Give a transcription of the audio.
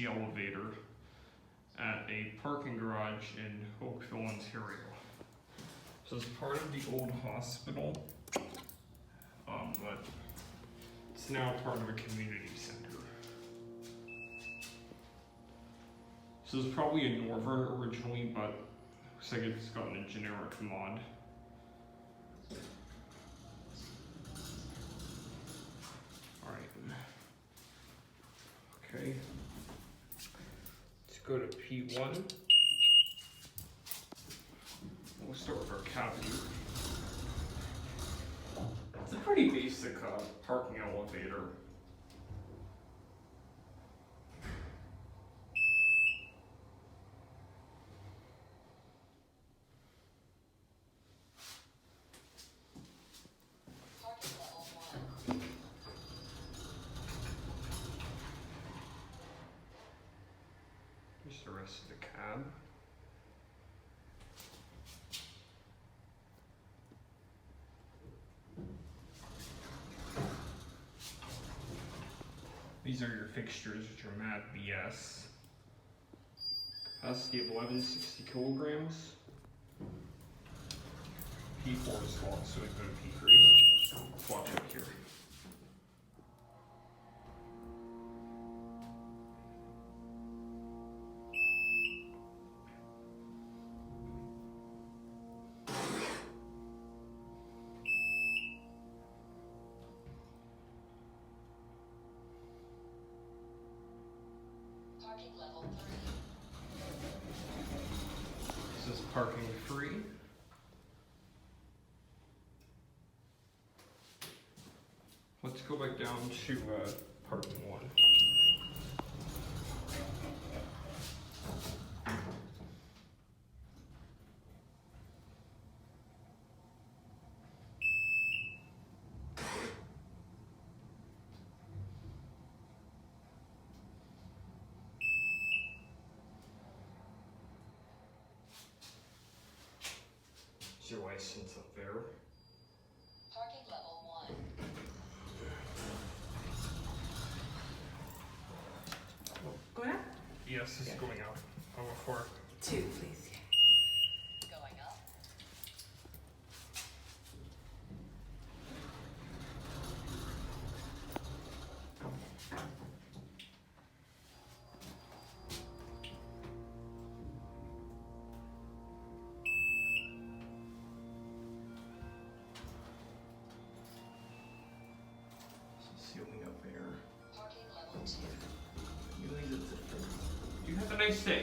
emergency elevator at a parking garage in Oakville, Ontario. So it's part of the old hospital, but it's now part of a community center. So it's probably a Northern originally, but looks like it's gotten a generic mod. Alright. Okay. Let's go to P1. We'll start with our cavity. It's a pretty basic parking elevator. Here's the rest of the cab. These are your fixtures, which are Mad BS. Capacity of 1160 kilograms. P4 is locked, so we go to P3. Let's watch out here. Level 3. This is parking 3. Let's go back down to parking 1. Is your license up there? Parking level 1. Go ahead. Yes, it's going out. I'll go for it. 2, please. Going up. Ceiling up there. Parking level 2. You have a nice day.